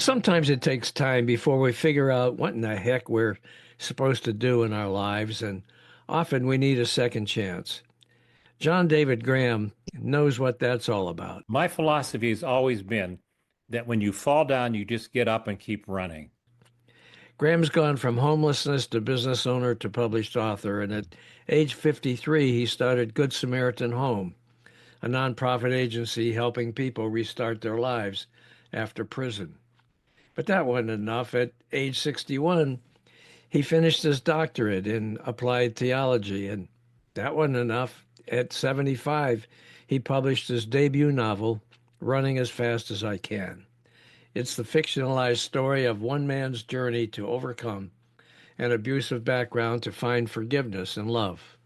sometimes it takes time before we figure out what in the heck we're supposed to do in our lives, and often we need a second chance. John David Graham knows what that's all about. My philosophy has always been that when you fall down, you just get up and keep running. Graham's gone from homelessness to business owner to published author, and at age 53, he started Good Samaritan Home, a nonprofit agency helping people restart their lives after prison. But that wasn't enough. At age 61, he finished his doctorate in applied theology, and that wasn't enough. At 75, he published his debut novel, Running as Fast as I Can. It's the fictionalized story of one man's journey to overcome an abusive background to find forgiveness and love.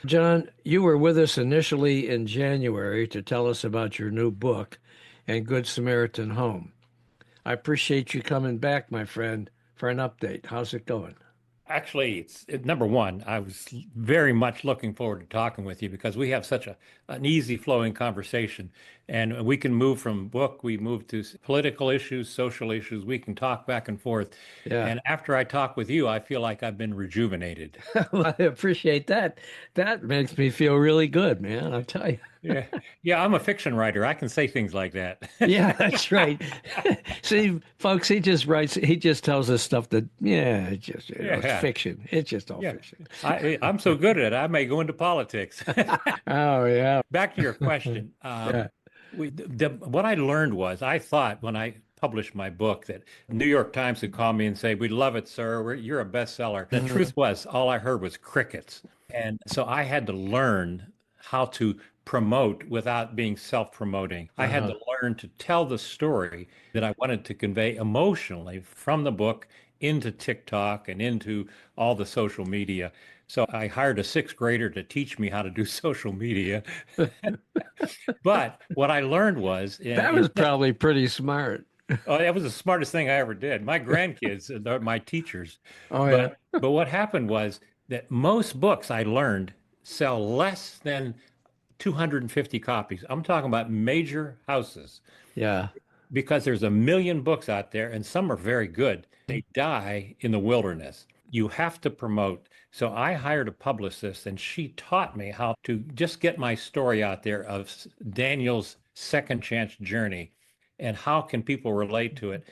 John, you were with us initially in January to tell us about your new book and Good Samaritan Home. I appreciate you coming back, my friend, for an update. How's it going? Actually, number one, I was very much looking forward to talking with you because we have such an easy flowing conversation. And we can move from book, we move to political issues, social issues. We can talk back and forth. Yeah. And after I talk with you, I feel like I've been rejuvenated. Well, I appreciate that. That makes me feel really good, man. I'll tell you. Yeah. Yeah, I'm a fiction writer. I can say things like that. Yeah, that's right. See, folks, he just tells us stuff that, yeah, it's Yeah. fiction. It's just all Yeah. fiction. I'm so good at it, I may go into politics. Oh, yeah. Back to your question. Yeah. What I learned was I thought when I published my book that New York Times would call me and say, "We love it, sir. You're a bestseller." The truth was, all I heard was crickets. And so I had to learn how to promote without being self-promoting. I had to learn to tell the story that I wanted to convey emotionally from the book into TikTok and into all the social media. So I hired a sixth grader to teach me how to do social media. But what I learned was, That was probably pretty smart. oh, that was the smartest thing I ever did. My grandkids, they're my teachers. Oh, yeah. But what happened was that most books I learned sell less than 250 copies. I'm talking about major houses Yeah. because there's a million books out there and some are very good. They die in the wilderness. You have to promote. So I hired a publicist and she taught me how to just get my story out there of Daniel's second chance journey and how can people relate to it.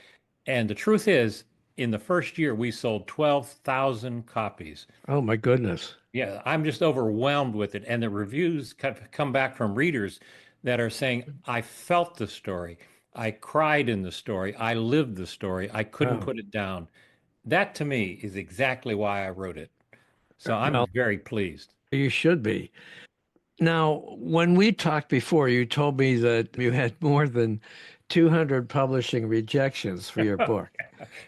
And the truth is, in the first year, we sold 12,000 copies. Oh, my goodness. Yeah, I'm just overwhelmed with it. And the reviews come back from readers that are saying, I felt the story. I cried in the story. I lived the story. I couldn't Oh. put it down. That to me is exactly why I wrote it. So I'm Well, very pleased. you should be. Now, when we talked before, you told me that you had more than 200 publishing rejections for your book.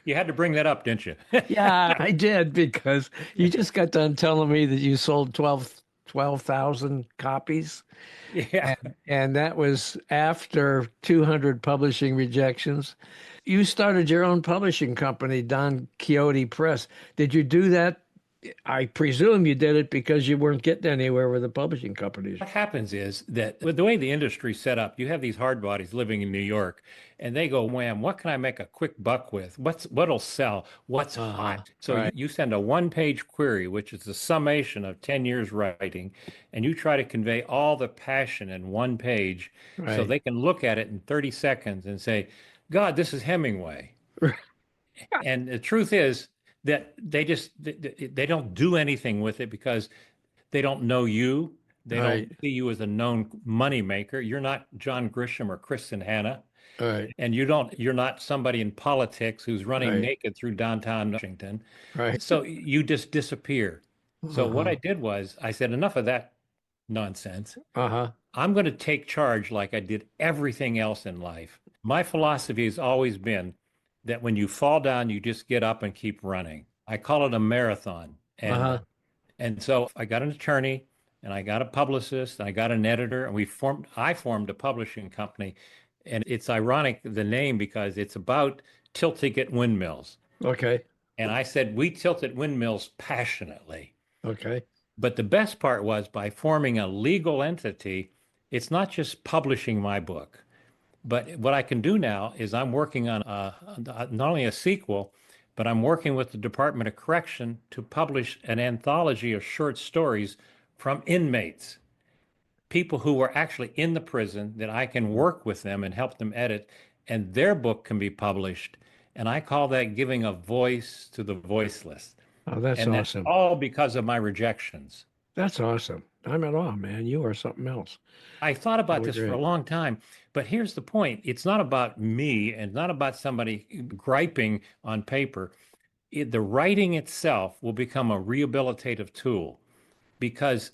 You had to bring that up, didn't you? Yeah, I did because you just got done telling me that you sold 12,000 copies. Yeah. And that was after 200 publishing rejections. You started your own publishing company, Don Quixote Press. Did you do that? I presume you did it because you weren't getting anywhere with the publishing companies. What happens is that with the way the industry's set up, you have these hard bodies living in New York, and they go, "Wham! What can I make a quick buck with? What'll sell? What's hot?" So right. you send a one-page query, which is the summation of 10 years writing, and you try to convey all the passion in one page, so Right. they can look at it in 30 seconds and say, "God, this is Hemingway." And the truth is that they don't do anything with it because they don't know you. They Right. don't see you as a known money maker. You're not John Grisham or Kristen Hanna, Right. and you're not somebody in politics who's running Right. naked through downtown Washington. Right. So you just disappear. So what I Uh-huh. did was I said, enough of that nonsense. Uh-huh. I'm going to take charge like I did everything else in life. My philosophy has always been that when you fall down, you just get up and keep running. I call it a marathon. Uh-huh. And so I got an attorney and I got a publicist and I got an editor and I formed a publishing company. And it's ironic, the name, because it's about tilting at windmills. Okay. And I said, we tilt at windmills passionately. Okay. But the best part was by forming a legal entity, it's not just publishing my book. But what I can do now is I'm working on not only a sequel, but I'm working with the Department of Correction to publish an anthology of short stories from inmates, people who were actually in the prison that I can work with them and help them edit, and their book can be published. And I call that giving a voice to the voiceless. Oh, that's And that's awesome. all because of my rejections. That's awesome. I'm at all, man. You are something else. I thought about Really this for a great. long time, but here's the point. It's not about me and not about somebody griping on paper. The writing itself will become a rehabilitative tool because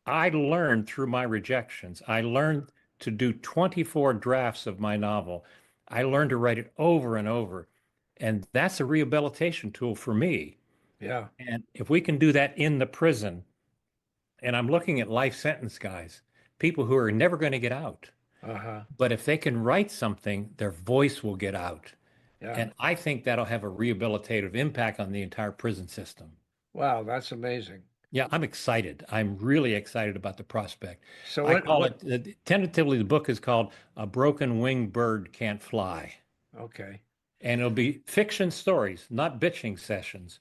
I learned through my rejections. I learned to do 24 drafts of my novel. I learned to write it over and over. And that's a rehabilitation tool for me. Yeah. And if we can do that in the prison, and I'm looking at life sentence guys, people who are never going to get out. Uh-huh. But if they can write something, their voice will get out. Yeah. And I think that'll have a rehabilitative impact on the entire prison system. Wow, that's amazing. Yeah, I'm excited. I'm really excited about the prospect. So I what call what it, tentatively, the book is called A Broken Winged Bird Can't Fly. okay. And it'll be fiction stories, not bitching sessions.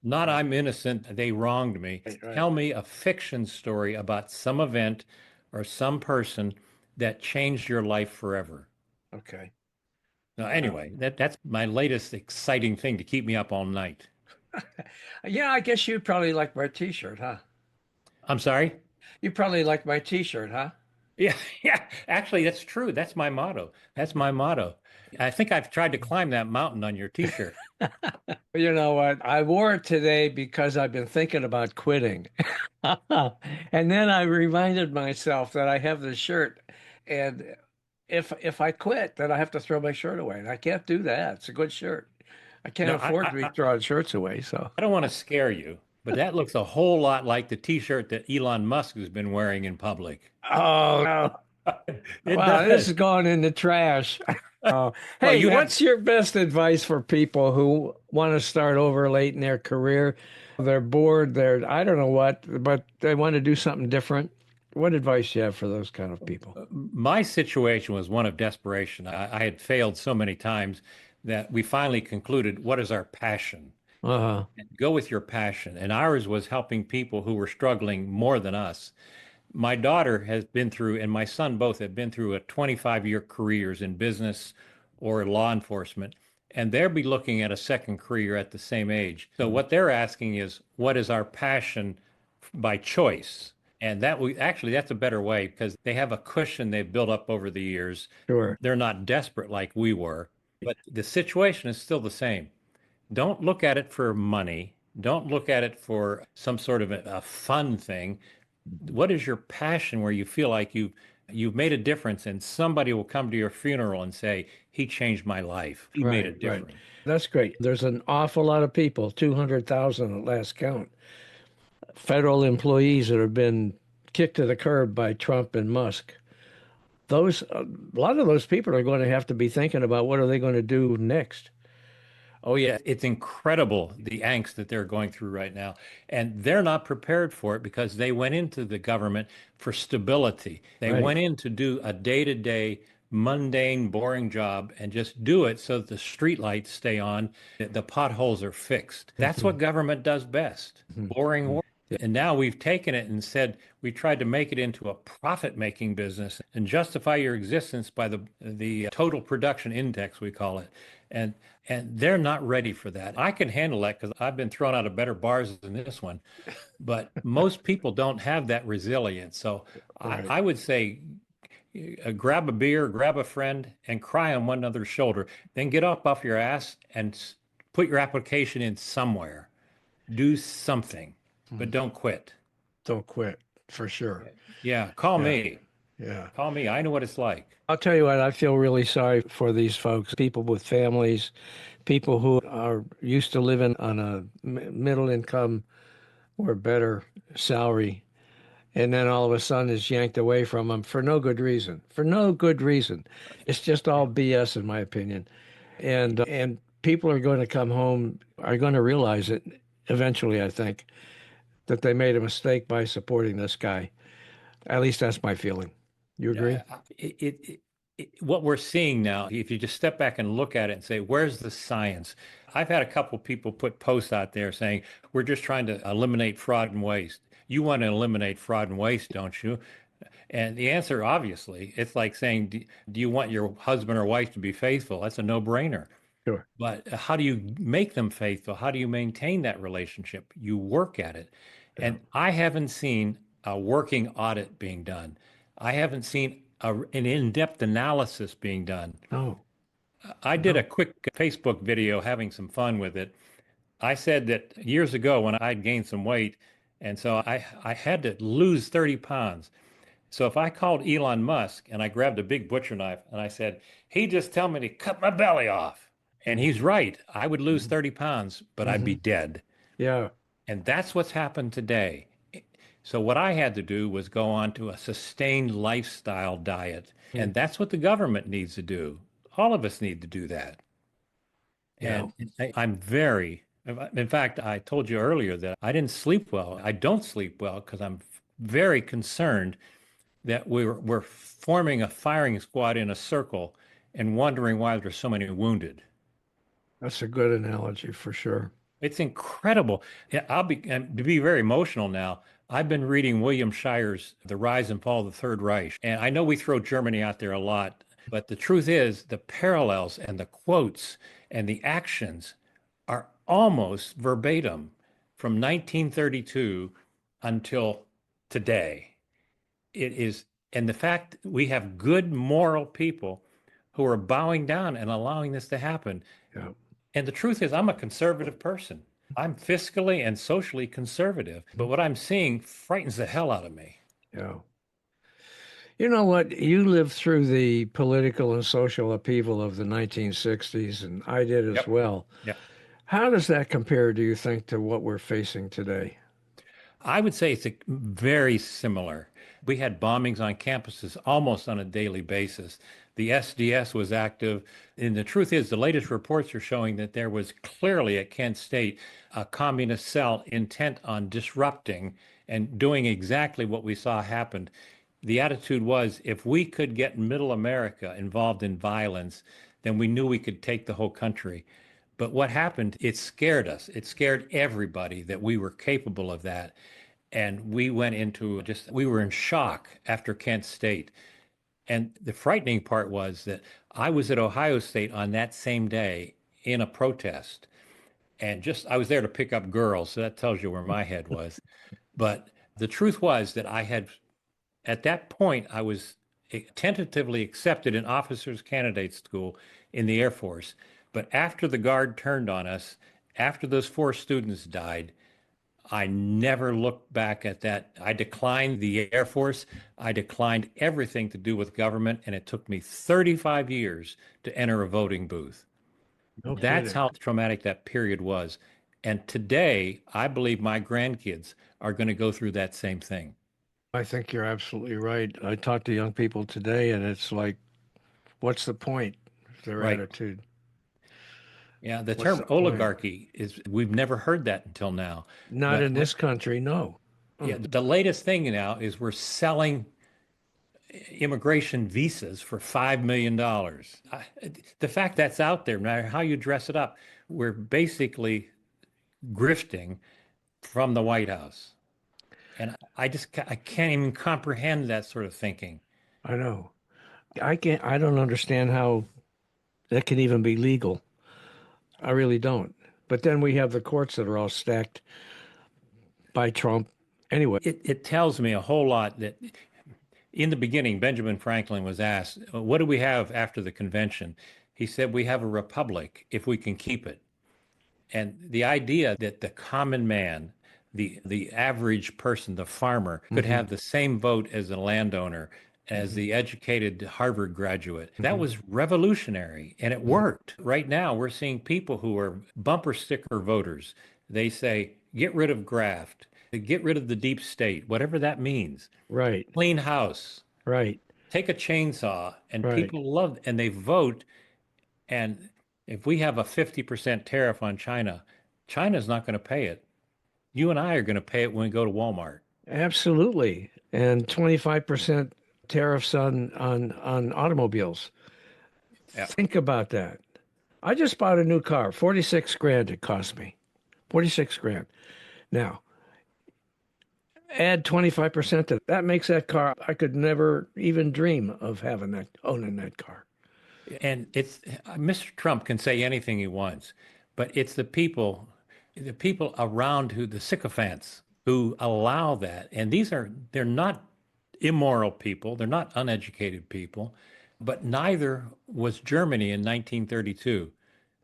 Not Right, I'm innocent, they wronged me. right. Tell me a fiction story about some event or some person that changed your life forever. Okay. Now, Wow. anyway, that's my latest exciting thing to keep me up all night. Yeah, I guess you probably like my t-shirt, huh? I'm sorry? You probably like my t-shirt, huh? Yeah, yeah. Actually, that's true. That's my motto. That's my motto. I think I've tried to climb that mountain on your t-shirt. You know what? I wore it today because I've been thinking about quitting. And then I reminded myself that I have this shirt, and if I quit, then I have to throw my shirt away. And I can't do that. It's a good shirt. I can't No, afford to be throwing shirts away. So, I don't want to scare you, but that looks a whole lot like the t-shirt that Elon Musk has been wearing in public. oh no. It Wow, this does. is going in the trash. Oh, Well, hey, you have what's your best advice for people who want to start over late in their career? They're bored, I don't know what, but they want to do something different. What advice do you have for those kind of people? my situation was one of desperation. I had failed so many times that we finally concluded, what is our passion? Uh-huh. And go with your passion. And ours was helping people who were struggling more than us. My daughter has been through, and my son both have been through a 25-year careers in business or law enforcement, and they'll be looking at a second career at the same age. So what they're asking is, what is our passion by choice? And that we actually that's a better way because they have a cushion they've built up over the years. Sure. They're not desperate like we were, but the situation is still the same. Don't look at it for money. Don't look at it for some sort of a fun thing. What is your passion where you feel like you've made a difference and somebody will come to your funeral and say, he changed my life. He made a Right, right. difference. That's great. There's an awful lot of people, 200,000 at last count, federal employees that have been kicked to the curb by Trump and Musk. A lot of those people are going to have to be thinking about what are they going to do next. Oh, yeah. It's incredible the angst that they're going through right now. And they're not prepared for it because they went into the government for stability. They Right. went in to do a day-to-day, mundane, boring job and just do it so that the streetlights stay on, the potholes are fixed. That's what Mhm. government does best, Mhm. boring Mhm. work. And now we've taken it and said we tried to make it into a profit-making business and justify your existence by the total production index we call it. And and they're not ready for that. I can handle that because I've been thrown out of better bars than this one. But most people don't have that resilience. So Right. I would say grab a beer, grab a friend, and cry on one another's shoulder. Then get up off your ass and put your application in somewhere. Do something, but Mhm. don't quit. Don't quit for sure. Yeah, call Yeah. me. Yeah. Call me. I know what it's like. I'll tell you what, I feel really sorry for these folks, people with families, people who are used to living on a middle income or better salary, and then all of a sudden it's yanked away from them for no good reason. For no good reason. It's just all BS in my opinion. And people are going to come home, are going to realize it eventually, I think, that they made a mistake by supporting this guy. At least that's my feeling. You agree? Yeah, it what we're seeing now, if you just step back and look at it and say, where's the science? I've had a couple people put posts out there saying, we're just trying to eliminate fraud and waste. You want to eliminate fraud and waste, don't you? And the answer, obviously, it's like saying, do you want your husband or wife to be faithful? That's a no-brainer. Sure. But how do you make them faithful? How do you maintain that relationship? You work at it. Yeah. And I haven't seen a working audit being done. I haven't seen an in-depth analysis being done. No. I did a No. quick Facebook video having some fun with it. I said that years ago when I'd gained some weight, and so I had to lose 30 pounds. So if I called Elon Musk and I grabbed a big butcher knife and I said, he just tell me to cut my belly off. And he's right. I would lose Mm-hmm. 30 pounds, but I'd be dead. Yeah. And that's what's happened today. So what I had to do was go on to a sustained lifestyle diet. Mm. And that's what the government needs to do. All of us need to do that. Yeah. And I'm very, in fact, I told you earlier that I didn't sleep well. I don't sleep well because I'm very concerned that we're forming a firing squad in a circle and wondering why there's so many wounded. That's a good analogy for sure. It's incredible. Yeah, and to be very emotional now. I've been reading William Shire's The Rise and Fall of the Third Reich, and I know we throw Germany out there a lot, but the truth is the parallels and the quotes and the actions are almost verbatim from 1932 until today. It is, and the fact we have good moral people who are bowing down and allowing this to happen. Yeah. And the truth is, I'm a conservative person. I'm fiscally and socially conservative, but what I'm seeing frightens the hell out of me. Yeah. You know what? You lived through the political and social upheaval of the 1960s, and I did as Yep. well. Yeah. How does that compare, do you think, to what we're facing today? I would say it's very similar. We had bombings on campuses almost on a daily basis. The SDS was active. And the truth is, the latest reports are showing that there was clearly at Kent State a communist cell intent on disrupting and doing exactly what we saw happened. The attitude was if we could get middle America involved in violence, then we knew we could take the whole country. But what happened, it scared us. It scared everybody that we were capable of that. And we went into we were in shock after Kent State. And the frightening part was that I was at Ohio State on that same day in a protest. And I was there to pick up girls. So that tells you where my head was. But the truth was that at that point, I was tentatively accepted in officers candidate school in the Air Force. But after the guard turned on us, after those four students died, I never looked back at that. I declined the Air Force. I declined everything to do with government, and it took me 35 years to enter a voting booth. No That's kidding. how traumatic that period was. And today, I believe my grandkids are going to go through that same thing. I think you're absolutely right. I talk to young people today, and it's like, what's the point? Their Right. attitude. Yeah, the What's term the point? oligarchy we've never heard that until now. Not But in this country, no. yeah, Mm. the latest thing now is we're selling immigration visas for $5 million. The fact that's out there, no matter how you dress it up, we're basically grifting from the White House. And I can't even comprehend that sort of thinking. I know. I don't understand how that can even be legal. I really don't. But then we have the courts that are all stacked by Trump. Anyway, It tells me a whole lot that in the beginning, Benjamin Franklin was asked, what do we have after the convention? He said, we have a republic if we can keep it. And the idea that the common man, the average person, the farmer, could hmm have the same vote as the landowner, as hmm the educated Harvard graduate, that hmm was revolutionary and it hmm worked. Right now, we're seeing people who are bumper sticker voters. They say, get rid of graft, get rid of the deep state, whatever that means. right, Clean house, right, take a chainsaw, and right. people love and they vote. And if we have a 50% tariff on China, China's not going to pay it. You and I are going to pay it when we go to Walmart. Absolutely. And 25% tariffs on automobiles. Yeah. Think about that. I just bought a new car, 46 grand it cost me. 46 grand. Now, add 25% to that makes that car I could never even dream of having that owning that car. And it's Mr. Trump can say anything he wants, but it's the people around who the sycophants who allow that. And they're not immoral people, they're not uneducated people, but neither was Germany in 1932.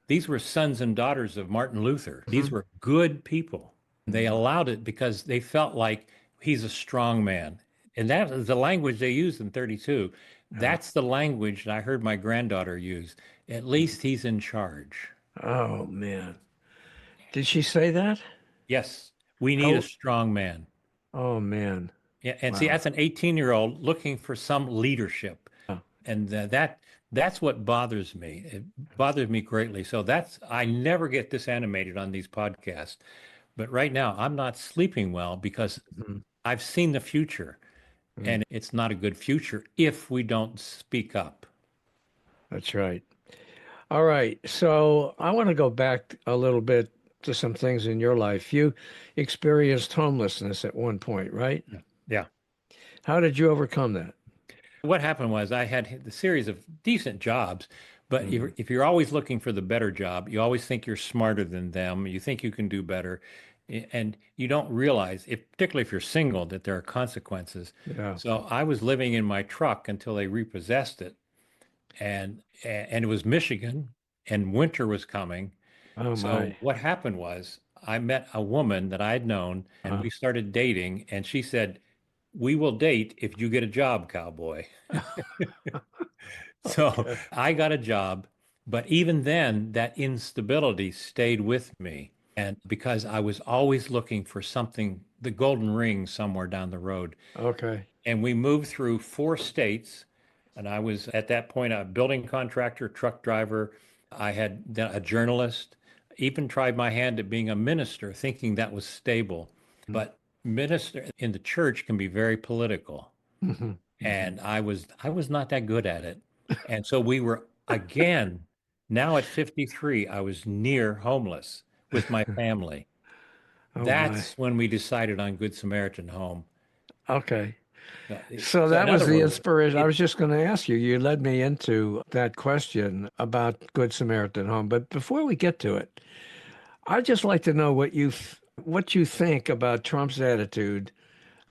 These were sons and daughters of Martin Luther. These Mhm. were good people. They Mhm. allowed it because they felt like he's a strong man. And that is the language they used in 32. Yeah. That's the language that I heard my granddaughter use. At least he's in charge. Oh man. Did she say that? Yes, we need a How? strong man. Oh man. Yeah, and see, Wow. that's an 18-year-old looking for some leadership. Yeah. And that's what bothers me. It bothers me greatly. So I never get this animated on these podcasts. But right now, I'm not sleeping well because Mhm. I've seen the future, Mhm. and it's not a good future if we don't speak up. That's right. All right. So I want to go back a little bit to some things in your life. You experienced homelessness at one point, right? Yeah. Yeah. How did you overcome that? What happened was I had the series of decent jobs, but Mhm. if you're always looking for the better job, you always think you're smarter than them. You think you can do better, and you don't realize, particularly if you're single, that there are consequences. Yeah. So I was living in my truck until they repossessed it, and it was Michigan, and winter was coming. Oh So my. what happened was I met a woman that I had known, and Uh, we started dating, and she said, "We will date if you get a job, cowboy." So okay. I got a job, but even then, that instability stayed with me. And because I was always looking for something, the golden ring somewhere down the road. Okay. And we moved through 4 states. And I was at that point a building contractor, truck driver. I had a journalist, even tried my hand at being a minister, thinking that was stable. But minister in the church can be very political, Mm-hmm. and I was not that good at it. And so we were again, now at 53, I was near homeless with my family. Oh my. That's when we decided on Good Samaritan Home. Okay. So, So so that in was other the words, inspiration. I it was just going to ask you. You led me into that question about Good Samaritan Home. But before we get to it, I'd just like to know what you think about Trump's attitude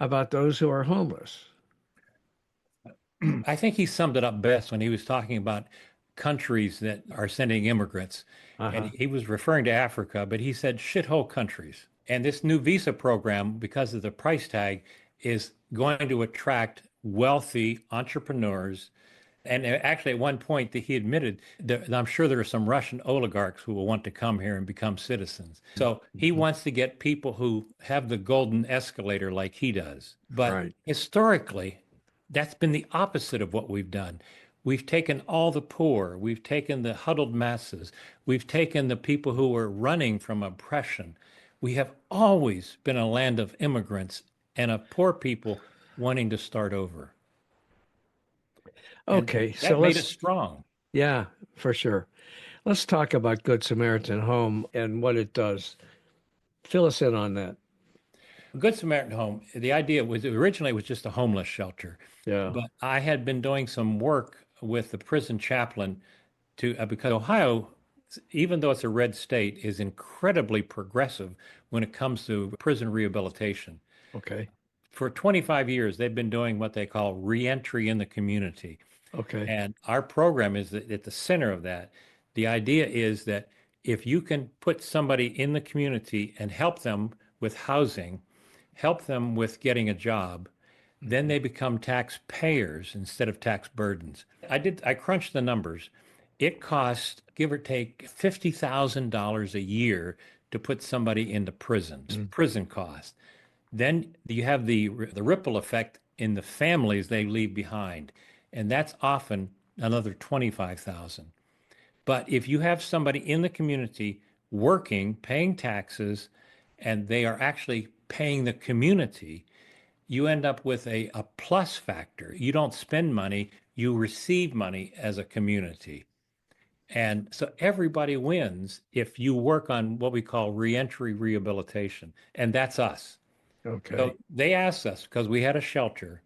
about those who are homeless. I think he summed it up best when he was talking about countries that are sending immigrants. And Uh-huh. he was referring to Africa, but he said shithole countries. And this new visa program, because of the price tag, is going to attract wealthy entrepreneurs. And actually, at one point, that he admitted that I'm sure there are some Russian oligarchs who will want to come here and become citizens. So he Mhm. wants to get people who have the golden escalator like he does. But Right. historically, that's been the opposite of what we've done. We've taken all the poor, we've taken the huddled masses, we've taken the people who were running from oppression. We have always been a land of immigrants and of poor people wanting to start over. And Okay. So that made us let's, strong. yeah, for sure. Let's talk about Good Samaritan Home and what it does. Fill us in on that. Good Samaritan Home, the idea was originally it was just a homeless shelter, Yeah. but I had been doing some work with the prison chaplain because Ohio, even though it's a red state, is incredibly progressive when it comes to prison rehabilitation. Okay. For 25 years, they've been doing what they call reentry in the community. Okay. And our program is at the center of that. The idea is that if you can put somebody in the community and help them with housing, help them with getting a job, then Mhm. they become taxpayers instead of tax burdens. I crunched the numbers. It costs, give or take, $50,000 a year to put somebody into prison. It's Mhm. prison cost. Then you have the ripple effect in the families they leave behind, and that's often another 25,000. But if you have somebody in the community working, paying taxes, and they are actually paying the community, you end up with a plus factor. You don't spend money, you receive money as a community. And so everybody wins if you work on what we call reentry rehabilitation. And that's us. Okay. So they asked us because we had a shelter.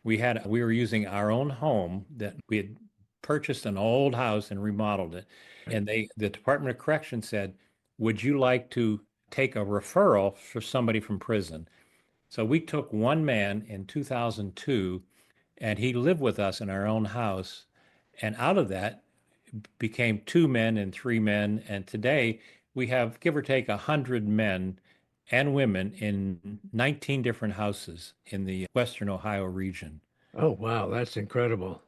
We were using our own home that we had purchased an old house and remodeled it. And the Department of Correction said, "Would you like to take a referral for somebody from prison?" So we took one man in 2002 and he lived with us in our own house. And out of that became two men and three men. And today we have, give or take, 100 men and women in 19 different houses in the Western Ohio region. Oh, wow, that's incredible.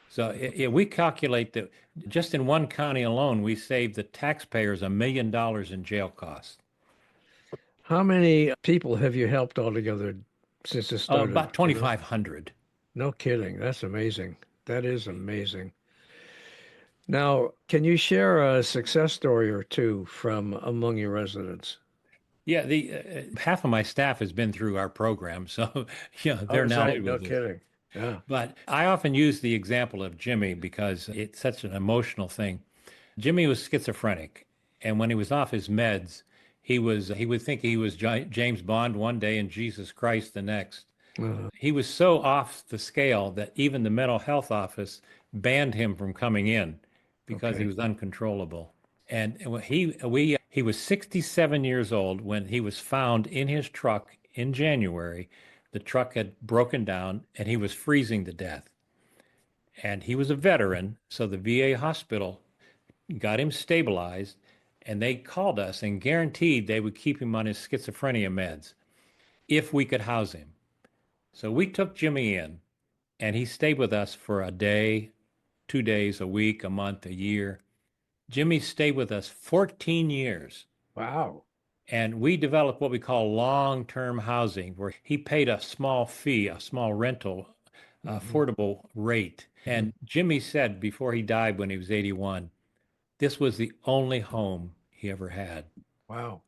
So we calculate that just in one county alone, we saved the taxpayers $1 million in jail costs. How many people have you helped altogether since it Oh, started? about You know? 2,500. No kidding. That's amazing. That is amazing. Now, can you share a success story or two from among your residents? Yeah, the half of my staff has been through our program, so Oh, they're is now that no with us. kidding? Yeah. But I often use the example of Jimmy because it's such an emotional thing. Jimmy was schizophrenic, and when he was off his meds, he would think he was James Bond one day and Jesus Christ the next. Uh, He was so off the scale that even the mental health office banned him from coming in because he okay. was uncontrollable. And he was 67 years old when he was found in his truck in January. The truck had broken down and he was freezing to death. And he was a veteran, so the VA hospital got him stabilized, and they called us and guaranteed they would keep him on his schizophrenia meds if we could house him. So we took Jimmy in, and he stayed with us for a day, 2 days, a week, a month, a year. Jimmy stayed with us 14 years. Wow. And we developed what we call long-term housing, where he paid a small fee, a small rental, Hmm. affordable rate. Hmm. And Jimmy said before he died when he was 81, this was the only home he ever had. Wow.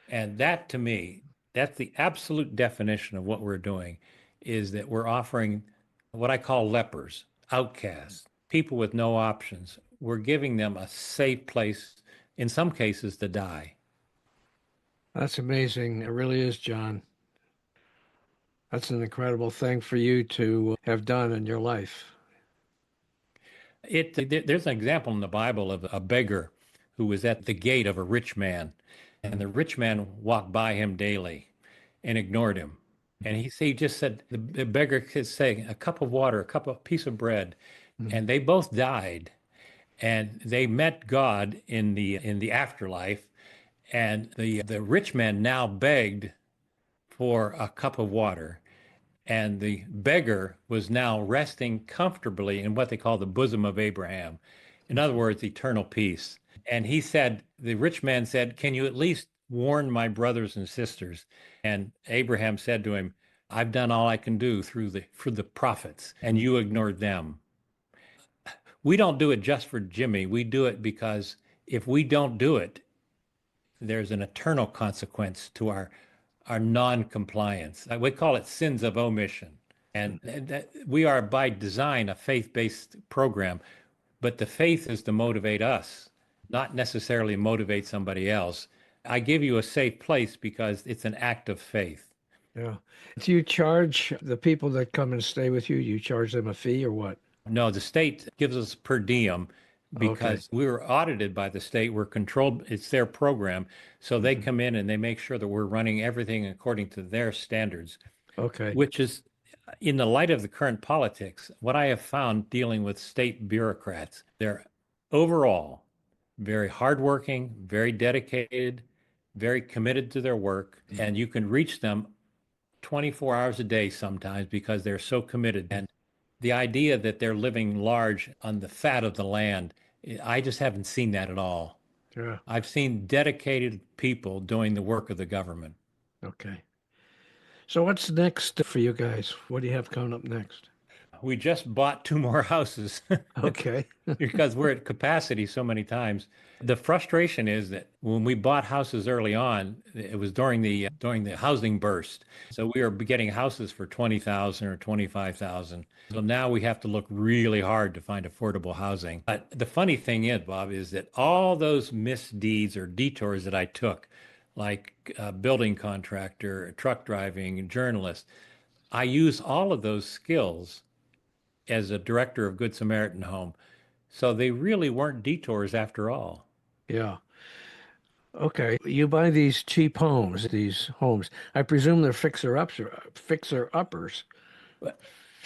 And that to me, that's the absolute definition of what we're doing is that we're offering what I call lepers, outcasts, people with no options. We're giving them a safe place, in some cases, to die. That's amazing. It really is, John. That's an incredible thing for you to have done in your life. There's an example in the Bible of a beggar who was at the gate of a rich man, and the rich man walked by him daily and ignored him. And he just said, the beggar could say, a cup of water, a cup of piece of bread. Mhm. And they both died. And they met God in the afterlife. And the rich man now begged for a cup of water. And the beggar was now resting comfortably in what they call the bosom of Abraham. In other words, eternal peace. And he said, the rich man said, "Can you at least warn my brothers and sisters?" And Abraham said to him, "I've done all I can do through the prophets, and you ignored them." We don't do it just for Jimmy. We do it because if we don't do it, there's an eternal consequence to our non-compliance. We call it sins of omission. And that we are by design a faith-based program, but the faith is to motivate us, not necessarily motivate somebody else. I give you a safe place because it's an act of faith. Yeah. Do you charge the people that come and stay with you? You charge them a fee or what? No, the state gives us per diem Okay. because we were audited by the state. We're controlled, it's their program. So they Mhm. come in and they make sure that we're running everything according to their standards, Okay. which is in the light of the current politics, what I have found dealing with state bureaucrats, they're overall very hardworking, very dedicated, very committed to their work, and you can reach them 24 hours a day sometimes because they're so committed. And the idea that they're living large on the fat of the land, I just haven't seen that at all. Yeah. I've seen dedicated people doing the work of the government. Okay. So what's next for you guys? What do you have coming up next? we just bought two more houses Okay. because we're at capacity so many times. The frustration is that when we bought houses early on, it was during the housing burst. So we were getting houses for 20,000 or 25,000. So now we have to look really hard to find affordable housing. But the funny thing is, Bob, is that all those misdeeds or detours that I took, like building contractor, truck driving, journalist, I use all of those skills as a director of Good Samaritan Home. So they really weren't detours after all. Yeah. Okay. You buy these cheap homes, these homes. I presume they're fixer uppers. Fixer uppers.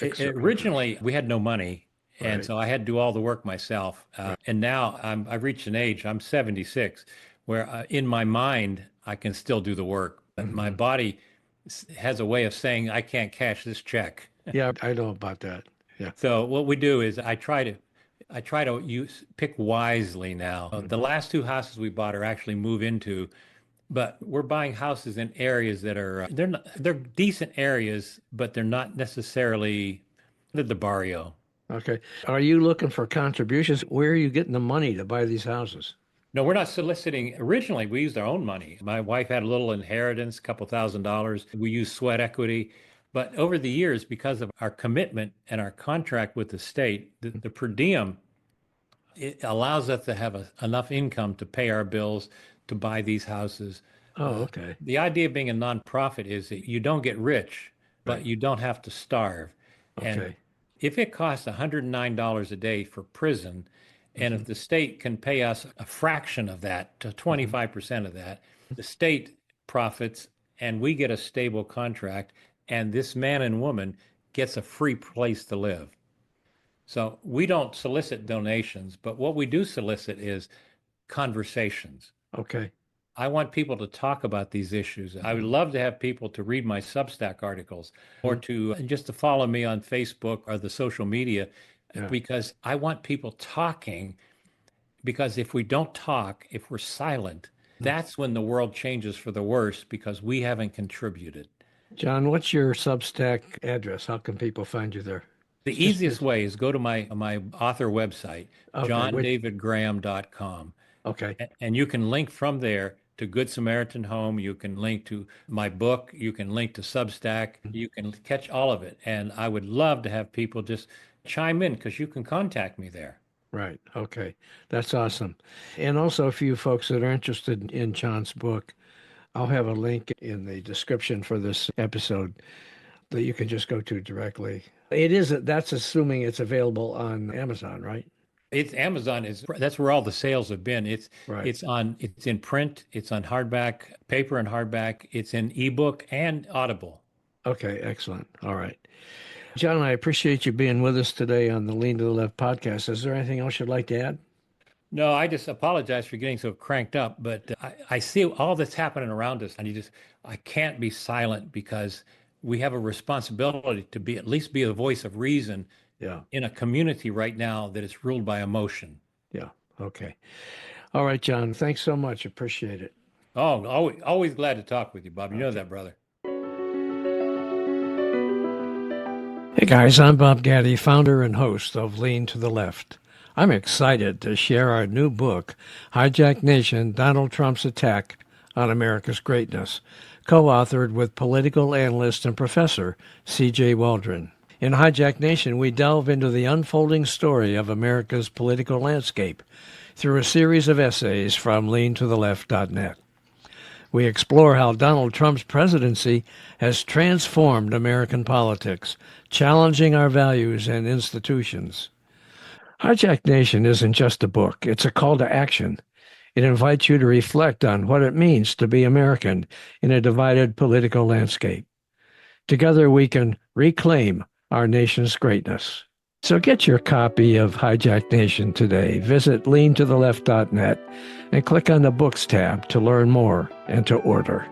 Originally, we had no money, and Right. so I had to do all the work myself. Right. And now I've reached an age, I'm 76, where in my mind, I can still do the work, but my Hmm. body has a way of saying, I can't cash this check. Yeah, I know about that. Yeah. So what we do is I try to pick wisely now. The Mhm. last two houses we bought are actually move into, but we're buying houses in areas that are they're decent areas, but they're not necessarily the barrio. Okay. Are you looking for contributions? Where are you getting the money to buy these houses? No, we're not soliciting. Originally, we used our own money. My wife had a little inheritance, a couple $1,000s. We used sweat equity. But over the years, because of our commitment and our contract with the state, the per diem, it allows us to have enough income to pay our bills, to buy these houses. Oh, okay. The idea of being a nonprofit is that you don't get rich, but Right. you don't have to starve. And Okay. if it costs $109 a day for prison, and if Hmm. the state can pay us a fraction of that, to Hmm. 25% of that, the state profits and we get a stable contract, and this man and woman gets a free place to live. So we don't solicit donations, but what we do solicit is conversations. Okay. I want people to talk about these issues. I would Hmm. love to have people to read my Substack articles or to just to follow me on Facebook or the social media Yeah. because I want people talking because if we don't talk, if we're silent, that's when the world changes for the worse because we haven't contributed. John, what's your Substack address? How can people find you there? The Just easiest way is go to my author website, okay. Wait. johndavidgraham.com. Okay. And you can link from there to Good Samaritan Home. You can link to my book. You can link to Substack. You can catch all of it. And I would love to have people just chime in because you can contact me there. Right. Okay. That's awesome. And also, if you folks that are interested in John's book, I'll have a link in the description for this episode that you can just go to directly. That's assuming it's available on Amazon, right? It's Amazon is that's where all the sales have been. Right. It's in print, it's on hardback, paper and hardback, it's in ebook and Audible. Okay. Excellent. All right. John, I appreciate you being with us today on the Lean to the Left podcast. Is there anything else you'd like to add? No, I just apologize for getting so cranked up, but I see all that's happening around us, and I can't be silent because we have a responsibility to be at least be a voice of reason Yeah. in a community right now that is ruled by emotion. Yeah. Okay. All right, John. Thanks so much. Appreciate it. Oh, always glad to talk with you, Bob. You know Okay. that, brother. Hey guys, I'm Bob Gaddy, founder and host of Lean to the Left. I'm excited to share our new book, Hijack Nation, Donald Trump's Attack on America's Greatness, co-authored with political analyst and professor C.J. Waldron. In Hijack Nation, we delve into the unfolding story of America's political landscape through a series of essays from leantotheleft.net. We explore how Donald Trump's presidency has transformed American politics, challenging our values and institutions. Hijack Nation isn't just a book, it's a call to action. It invites you to reflect on what it means to be American in a divided political landscape. Together we can reclaim our nation's greatness. So get your copy of Hijack Nation today. Visit leantotheleft.net and click on the Books tab to learn more and to order.